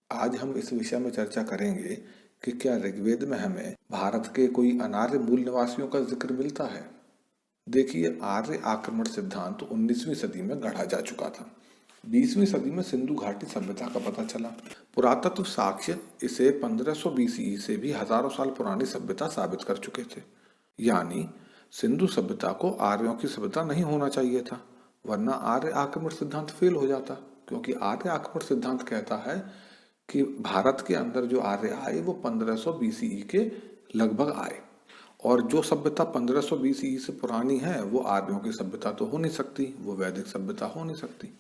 आज हम इस विषय में चर्चा करेंगे कि क्या ऋग्वेद में हमें भारत के कोई अनार्य मूल निवासियों का जिक्र मिलता है। देखिए, आर्य आक्रमण सिद्धांत 19वीं सदी में गढ़ा जा चुका था। 20वीं सदी में सिंधु घाटी सभ्यता का पता चला। पुरातत्व साक्ष्य इसे 1500 बीसीई से भी हजारों साल पुरानी सभ्यता साबित कर चुके थे। यानी सिंधु सभ्यता को आर्यों की सभ्यता नहीं होना चाहिए था, वरना आर्य आक्रमण सिद्धांत फेल हो जाता। क्योंकि आर्य आक्रमण सिद्धांत कहता है कि भारत के अंदर जो आर्य आए वो 1500 बीसीई के लगभग आए, और जो सभ्यता 1500 बीसीई से पुरानी है वो आर्यों की सभ्यता तो हो नहीं सकती, वो वैदिक सभ्यता हो नहीं सकती।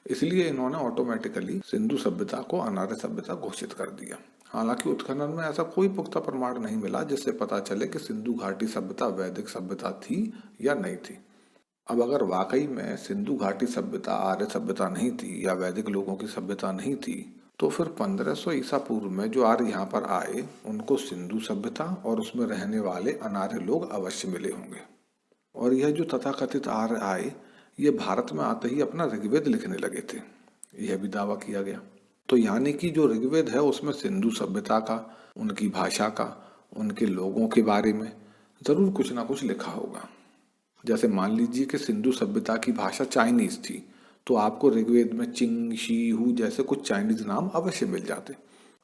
इसलिए इन्होंने ऑटोमेटिकली सिंधु सभ्यता को अनार्य सभ्यता घोषित कर दिया। हालांकि उत्खनन में ऐसा कोई पुख्ता प्रमाण नहीं मिला जिससे पता चले कि सिंधु घाटी सभ्यता वैदिक सभ्यता थी या नहीं थी। अब अगर वाकई में सिंधु घाटी सभ्यता आर्य सभ्यता नहीं थी या वैदिक लोगों की सभ्यता नहीं थी, तो फिर 1500 ईसा पूर्व में जो आर्य यहाँ पर आए उनको सिंधु सभ्यता और उसमें रहने वाले अनार्य लोग अवश्य मिले होंगे। और यह जो तथाकथित आर्य आए ये भारत में आते ही अपना ऋग्वेद लिखने लगे थे, यह भी दावा किया गया। तो यानी कि जो ऋग्वेद है उसमें सिंधु सभ्यता का, उनकी भाषा का, उनके लोगों के बारे में जरूर कुछ ना कुछ लिखा होगा। जैसे मान लीजिए कि सिंधु सभ्यता की भाषा चाइनीज थी, तो आपको ऋग्वेद में चिंग, शी, हु जैसे कुछ चाइनीज नाम अवश्य मिल जाते।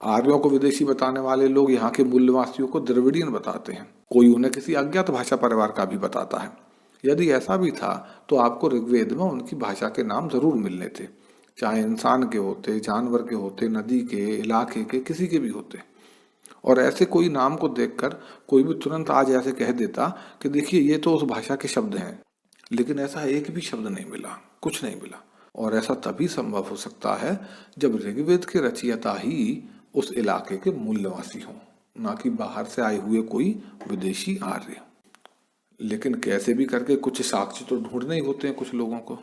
आर्यों को विदेशी बताने वाले लोग यहाँ के मूल निवासियों को द्रविड़ियन बताते हैं, कोई उन्हें किसी अज्ञात भाषा परिवार का भी बताता है। यदि ऐसा भी था तो आपको ऋग्वेद में उनकी भाषा के नाम जरूर मिलने थे, चाहे इंसान के होते, जानवर के होते, नदी के, इलाके के, किसी के भी होते। और ऐसे कोई नाम को देखकर कोई भी तुरंत आज ऐसे कह देता कि देखिए ये तो उस भाषा के शब्द हैं, लेकिन ऐसा एक भी शब्द नहीं मिला, कुछ नहीं मिला। और ऐसा तभी संभव हो सकता है जब ऋग्वेद के रचयिता ही उस इलाके के मूल निवासी हों, ना कि बाहर से आए हुए कोई विदेशी आर्य। लेकिन कैसे भी करके कुछ साक्ष्य तो ढूंढने ही होते हैं कुछ लोगों को,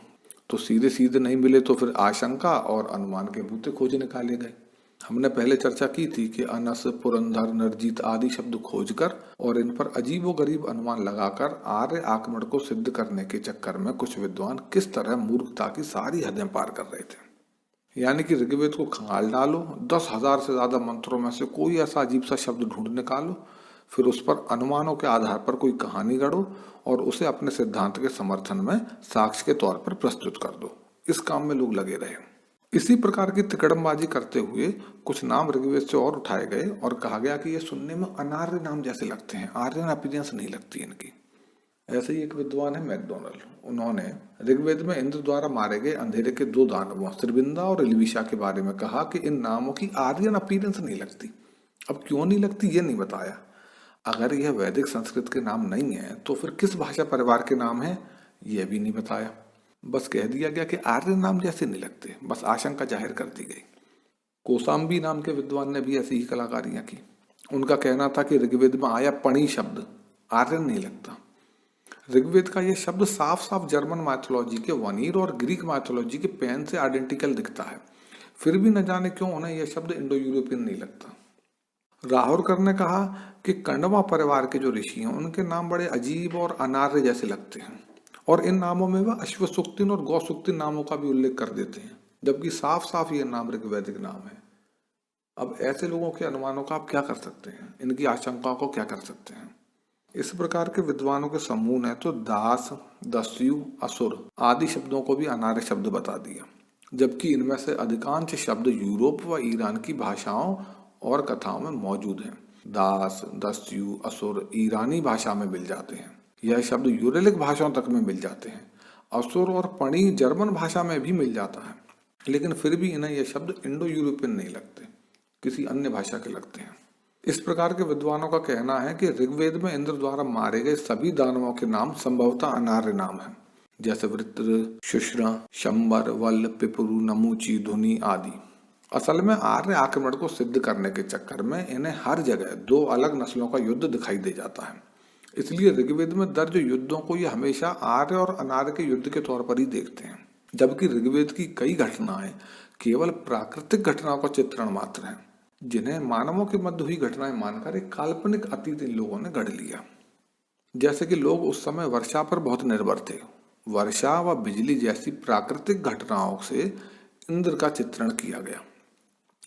तो सीधे सीधे नहीं मिले तो फिर आशंका और अनुमान के बूते खोज निकाले गए। हमने पहले चर्चा की थी कि अनस, पुरंदर, नरजीत आदि शब्द खोजकर और इन पर अजीबोगरीब अनुमान लगाकर आर्य आक्रमण को सिद्ध करने के चक्कर में कुछ विद्वान किस तरह मूर्खता की सारी हदें पार कर रहे थे। यानी कि ऋग्वेद को खंगाल डालो, 10,000 से ज्यादा मंत्रों में से कोई ऐसा अजीब सा शब्द ढूंढ निकालो, फिर उस पर अनुमानों के आधार पर कोई कहानी गढ़ो और उसे अपने सिद्धांत के समर्थन में साक्ष्य के तौर पर प्रस्तुत कर दो। इस काम में लोग लगे रहे। इसी प्रकार की तिकड़मबाजी करते हुए कुछ नाम ऋग्वेद से और उठाए गए और कहा गया कि ये सुनने में अनार्य नाम जैसे लगते हैं, आर्यन अपीयरेंस नहीं लगती इनकी। ऐसे ही एक विद्वान है मैकडोनल्ड, उन्होंने ऋग्वेद में इंद्र द्वारा मारे गए अंधेरे के 2 दानवों त्रिबिंदा और इलविशा के बारे में कहा कि इन नामों की आर्यन अपीयरेंस नहीं लगती। अब क्यों नहीं लगती ये नहीं बताया। अगर यह वैदिक संस्कृत के नाम नहीं है तो फिर किस भाषा परिवार के नाम है यह भी नहीं बताया। बस कह दिया गया कि आर्य नाम जैसे नहीं लगते, बस आशंका जाहिर कर दी गई। कोसाम्बी नाम के विद्वान ने भी ऐसी ही कलाकारियां की। उनका कहना था कि ऋग्वेद में आया पणी शब्द आर्यन नहीं लगता। ऋग्वेद का यह शब्द साफ साफ जर्मन माइथोलॉजी के वनीर और ग्रीक माइथोलॉजी के पैन से आइडेंटिकल दिखता है, फिर भी न जाने क्यों उन्हें यह शब्द इंडो यूरोपियन नहीं लगता। राहुरकर ने कहा कि कंडवा परिवार के जो ऋषि हैं उनके नाम बड़े अजीब और अनार्य जैसे लगते हैं, और इन नामों में वह अश्वसुक्तिन और गौसुक्तिन नामों का भी उल्लेख कर देते हैं, जबकि साफ साफ ये नाम ऋग्वैदिक नाम है। अब ऐसे लोगों के अनुमानों का आप क्या कर सकते हैं, इनकी आशंकाओं को क्या कर सकते हैं। इस प्रकार के विद्वानों के समूह ने तो दास, दस्यु, असुर आदि शब्दों को भी अनार्य शब्द बता दिया, जबकि इनमें से अधिकांश शब्द यूरोप व ईरान की भाषाओं और कथाओं में मौजूद हैं। दास, दस्यु, असुर ईरानी भाषा में मिल जाते हैं, यह शब्द यूरेलिक भाषाओं तक में मिल जाते हैं। असुर और पणी जर्मन भाषा में भी मिल जाता है, लेकिन फिर भी इन्हें यह शब्द इंडो यूरोपियन नहीं लगते, किसी अन्य भाषा के लगते हैं। इस प्रकार के विद्वानों का कहना है कि ऋग्वेद में इंद्र द्वारा मारे गए सभी दानवों के नाम संभवतः अनार्य नाम हैं, जैसे वृत्र, शुश्र, शंबर, वल, पिपरु, नमूची, धुनी आदि। असल में आर्य आक्रमण को सिद्ध करने के चक्कर में इन्हें हर जगह 2 अलग नस्लों का युद्ध दिखाई दे जाता है। इसलिए ऋग्वेद में दर्ज युद्धों को ये हमेशा आर्य और अनार्य के युद्ध के तौर पर ही देखते हैं, जबकि ऋग्वेद की कई घटनाएं केवल प्राकृतिक घटनाओं का चित्रण मात्र है, जिन्हें मानवों के मध्य हुई घटनाएं मानकर एक काल्पनिक अतीत इन लोगों ने गढ़ लिया। जैसे कि लोग उस समय वर्षा पर बहुत निर्भर थे, वर्षा व बिजली जैसी प्राकृतिक घटनाओं से इंद्र का चित्रण किया गया।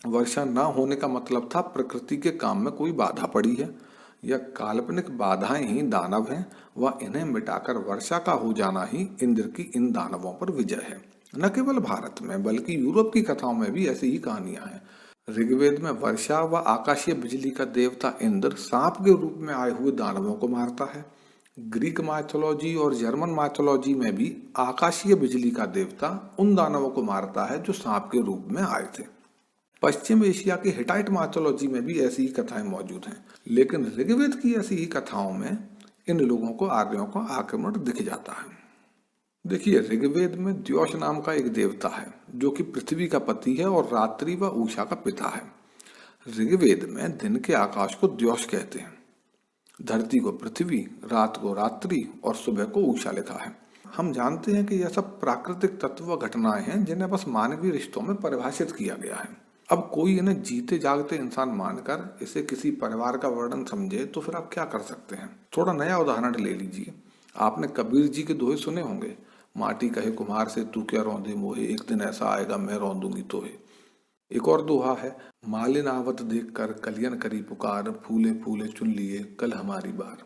वर्षा न होने का मतलब था प्रकृति के काम में कोई बाधा पड़ी है, या काल्पनिक बाधाएं ही दानव हैं व इन्हें मिटाकर वर्षा का हो जाना ही इंद्र की इन दानवों पर विजय है। न केवल भारत में बल्कि यूरोप की कथाओं में भी ऐसी ही कहानियां हैं। ऋग्वेद में वर्षा व आकाशीय बिजली का देवता इंद्र सांप के रूप में आए हुए दानवों को मारता है। ग्रीक माइथोलॉजी और जर्मन माइथोलॉजी में भी आकाशीय बिजली का देवता उन दानवों को मारता है जो सांप के रूप में आए थे। पश्चिम एशिया की हिटाइट माइथोलॉजी में भी ऐसी ही कथाएं मौजूद हैं, लेकिन ऋग्वेद की ऐसी ही कथाओं में इन लोगों को आर्यों का आक्रमण दिख जाता है। देखिए, ऋग्वेद में द्योष नाम का एक देवता है जो कि पृथ्वी का पति है और रात्रि व उषा का पिता है। ऋग्वेद में दिन के आकाश को द्योष कहते हैं, धरती को पृथ्वी, रात को रात्रि और सुबह को उषा लिखा है। हम जानते हैं कि यह सब प्राकृतिक तत्व व घटनाएं हैं जिन्हें बस मानवीय रिश्तों में परिभाषित किया गया है। अब कोई इन्हें जीते जागते इंसान मानकर इसे किसी परिवार का वर्णन समझे तो फिर आप क्या कर सकते हैं। थोड़ा नया उदाहरण ले लीजिए। आपने कबीर जी के दोहे सुने होंगे, माटी कहे कुम्हार से तू क्या रौंदे मोहे, एक दिन ऐसा आएगा मैं रौंदूंगी तोहे। एक और दोहा है, मालिन आवत देख कर कलियन करी पुकार, फूले फूले चुन लिए कल हमारी बार।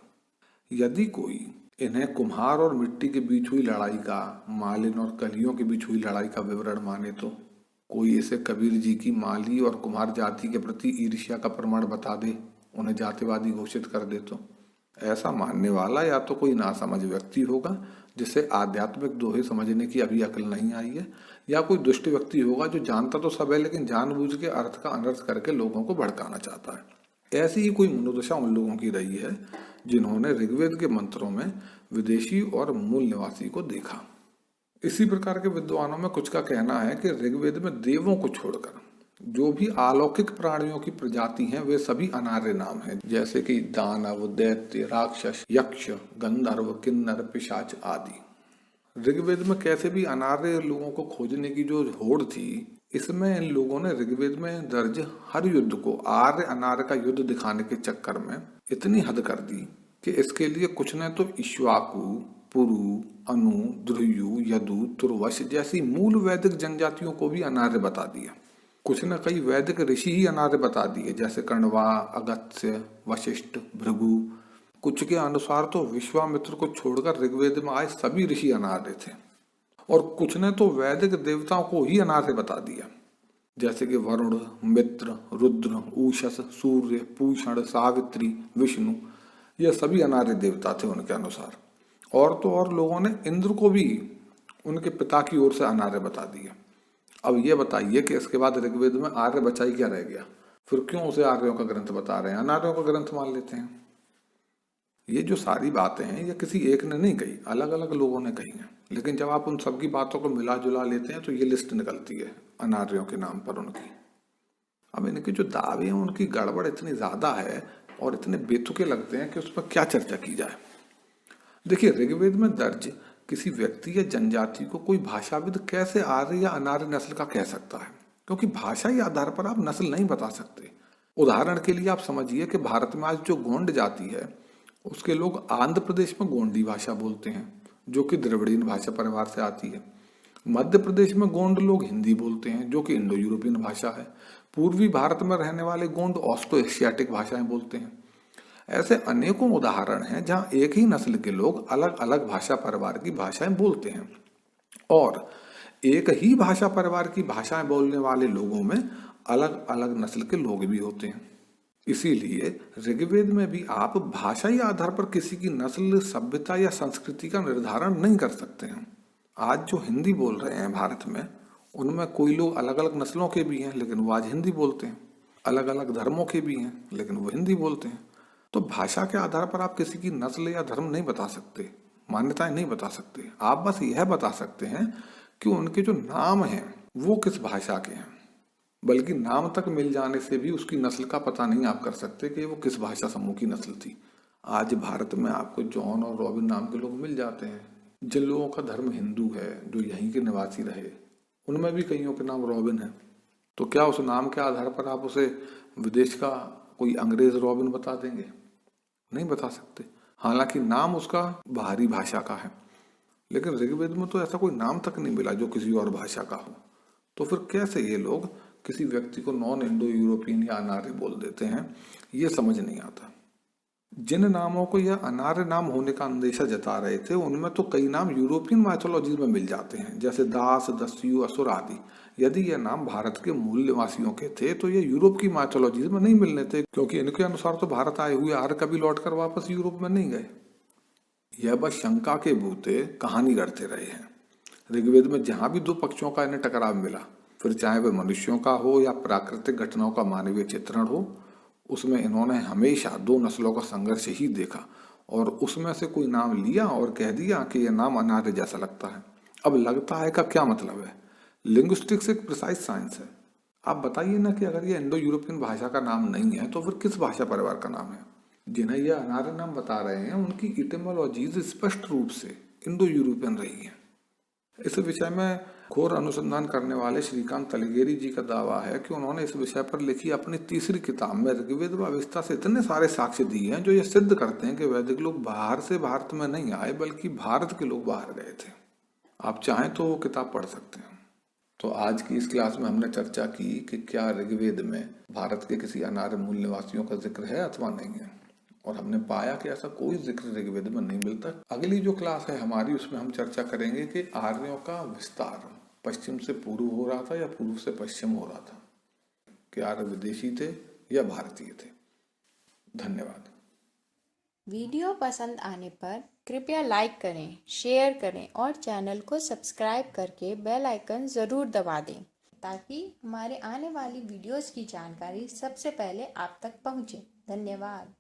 यदि कोई इन्हें कुम्हार और मिट्टी के बीच हुई लड़ाई का, मालिन और कलियों के बीच हुई लड़ाई का विवरण माने तो कोई इसे कबीर जी की माली और कुम्हार जाति के प्रति ईर्ष्या का प्रमाण बता दे, उन्हें जातिवादी घोषित कर दे तो ऐसा मानने वाला या तो कोई नासमझ व्यक्ति होगा जिसे आध्यात्मिक दोहे समझने की अभी अकल नहीं आई है, या कोई दुष्ट व्यक्ति होगा जो जानता तो सब है लेकिन जानबूझ के अर्थ का अनर्थ करके लोगों को भड़काना चाहता है। ऐसी ही कोई मनोदशा उन लोगों की रही है जिन्होंने ऋग्वेद के मंत्रों में विदेशी और मूल निवासी को देखा। इसी प्रकार के विद्वानों में कुछ का कहना है कि ऋग्वेद में देवों को छोड़कर जो भी अलौकिक प्राणियों की प्रजाति हैं वे सभी अनार्य नाम हैं, जैसे कि दानव, दैत्य, राक्षस, यक्ष, गंधर्व, किन्नर, पिशाच आदि। ऋग्वेद में कैसे भी अनार्य लोगों को खोजने की जो होड़ थी, इसमें इन लोगों ने ऋग्वेद में दर्ज हर युद्ध को आर्य अनार्य का युद्ध दिखाने के चक्कर में इतनी हद कर दी कि इसके लिए कुछ ने तो इक्ष्वाकु, पुरु, अनु, ध्रुयु, यदु, तुर्वश जैसी मूल वैदिक जनजातियों को भी अनार्य बता दिया। कुछ न कई वैदिक ऋषि ही अनार्य बता दिए, जैसे कण्वा, अगस्त्य, वशिष्ठ, भृगु। कुछ के अनुसार तो विश्वामित्र को छोड़कर ऋग्वेद में आए सभी ऋषि अनार्य थे, और कुछ ने तो वैदिक देवताओं को ही अनार्य बता दिया, जैसे कि वरुण, मित्र, रुद्र, उषस, सूर्य, पूषण, सावित्री, विष्णु। ये सभी अनार्य देवता थे उनके अनुसार। और तो और लोगों ने इंद्र को भी उनके पिता की ओर से अनार्य बता दिया। अब ये बताइए कि इसके बाद ऋग्वेद में आर्य बचा ही क्या रह गया? फिर क्यों उसे आर्यों का ग्रंथ बता रहे हैं, अनार्यों का ग्रंथ मान लेते हैं। ये जो सारी बातें हैं ये किसी एक ने नहीं कही, अलग अलग लोगों ने कही हैं, लेकिन जब आप उन सबकी बातों को मिला जुला लेते हैं तो ये लिस्ट निकलती है अनार्यों के नाम पर उनकी। अब इनके जो दावे हैं उनकी गड़बड़ इतनी ज्यादा है और इतने बेतुके लगते हैं कि उस पर क्या चर्चा की जाए। देखिए, ऋग्वेद में दर्ज किसी व्यक्ति या जनजाति को कोई भाषाविद कैसे आर्य या अनार्य नस्ल का कह सकता है, क्योंकि भाषा के आधार पर आप नस्ल नहीं बता सकते। उदाहरण के लिए आप समझिए कि भारत में आज जो गोंड जाति है उसके लोग आंध्र प्रदेश में गोंडी भाषा बोलते हैं, जो कि द्रविड़ीय भाषा परिवार से आती है। मध्य प्रदेश में गोंड लोग हिंदी बोलते हैं, जो कि इंडो यूरोपियन भाषा है। पूर्वी भारत में रहने वाले गोंड ऑस्ट्रो एशियाटिक भाषाएं बोलते हैं। ऐसे अनेकों उदाहरण हैं जहां एक ही नस्ल के लोग अलग अलग भाषा परिवार की भाषाएं बोलते हैं, और एक ही भाषा परिवार की भाषाएं बोलने वाले लोगों में अलग अलग नस्ल के लोग भी होते हैं। इसीलिए ऋग्वेद में भी आप भाषाई आधार पर किसी की नस्ल, सभ्यता या संस्कृति का निर्धारण नहीं कर सकते हैं। आज जो हिंदी बोल रहे हैं भारत में, उनमें कोई लोग अलग अलग नस्लों के भी हैं लेकिन वो आज हिंदी बोलते हैं, अलग अलग धर्मों के भी हैं लेकिन वो हिंदी बोलते हैं। तो भाषा के आधार पर आप किसी की नस्ल या धर्म नहीं बता सकते, मान्यताएं नहीं बता सकते। आप बस यह बता सकते हैं कि उनके जो नाम हैं वो किस भाषा के हैं, बल्कि नाम तक मिल जाने से भी उसकी नस्ल का पता नहीं आप कर सकते कि वो किस भाषा समूह की नस्ल थी। आज भारत में आपको जॉन और रॉबिन नाम के लोग मिल जाते हैं। जिन लोगों का धर्म हिंदू है, जो यहीं के निवासी रहे, उनमें भी कईयों के नाम रॉबिन है। तो क्या उस नाम के आधार पर आप उसे विदेश का कोई अंग्रेज रॉबिन बता देंगे? नहीं बता सकते। हालांकि नाम उसका बाहरी भाषा का है, लेकिन ऋग्वेद में तो ऐसा कोई नाम तक नहीं मिला जो किसी और भाषा का हो। तो फिर कैसे ये लोग किसी व्यक्ति को नॉन इंडो यूरोपियन या अनार्य बोल देते हैं, ये समझ नहीं आता। जिन नामों को यह अनार्य नाम होने का अंदेशा जता रहे थे उनमें तो कई नाम यूरोपियन माइथोलॉजी में मिल जाते हैं, जैसे दास, दस्यु, असुर आदि। यदि यह नाम भारत के मूल निवासियों के थे तो ये यूरोप की माइथोलॉजी में नहीं मिलने थे, क्योंकि इनके अनुसार तो भारत आए हुए आर्य कभी लौटकर वापस यूरोप में नहीं गए। यह बस शंका के बूते कहानी गढ़ते रहे हैं। ऋग्वेद में जहां भी दो पक्षों का इन्हें टकराव मिला, फिर चाहे वह मनुष्यों का हो या प्राकृतिक घटनाओं का मानवीय चित्रण हो, उसमें इन्होंने हमेशा दो नस्लों का संघर्ष ही देखा और उसमें से कोई नाम लिया और कह दिया कि यह नाम अनार्य जैसा लगता है। अब लगता है का क्या मतलब है? लिंग्विस्टिक्स एक प्रिसाइज साइंस है। आप बताइए ना कि अगर यह इंडो यूरोपियन भाषा का नाम नहीं है तो फिर किस भाषा परिवार का नाम है? जिन्हें यह अनार्य नाम बता रहे हैं उनकी इटिमोलॉजीज स्पष्ट रूप से इंडो यूरोपियन रही है। इस विषय में घोर अनुसंधान करने वाले श्रीकांत तलगेरी जी का दावा है कि उन्होंने इस विषय पर लिखी अपनी तीसरी किताब में ऋग्वेद व अविस्ता से इतने सारे साक्ष्य दिए हैं जो ये सिद्ध करते हैं कि वैदिक लोग बाहर से भारत में नहीं आए, बल्कि भारत के लोग बाहर गए थे। आप चाहें तो वो किताब पढ़ सकते हैं। तो आज की इस क्लास में हमने चर्चा की कि क्या ऋग्वेद में भारत के किसी अनार्य मूल निवासियों का जिक्र है अथवा नहीं है, और हमने पाया कि ऐसा कोई जिक्र ऋग्वेद में नहीं मिलता। अगली जो क्लास है हमारी, उसमें हम चर्चा करेंगे कि आर्यों का विस्तार पश्चिम से पूर्व हो रहा था या पूर्व से पश्चिम हो रहा था, कि आर्य विदेशी थे या भारतीय थे। धन्यवाद। वीडियो पसंद आने पर कृपया लाइक करें, शेयर करें और चैनल को सब्सक्राइब करके बेल आइकन ज़रूर दबा दें ताकि हमारे आने वाली वीडियोस की जानकारी सबसे पहले आप तक पहुंचे। धन्यवाद।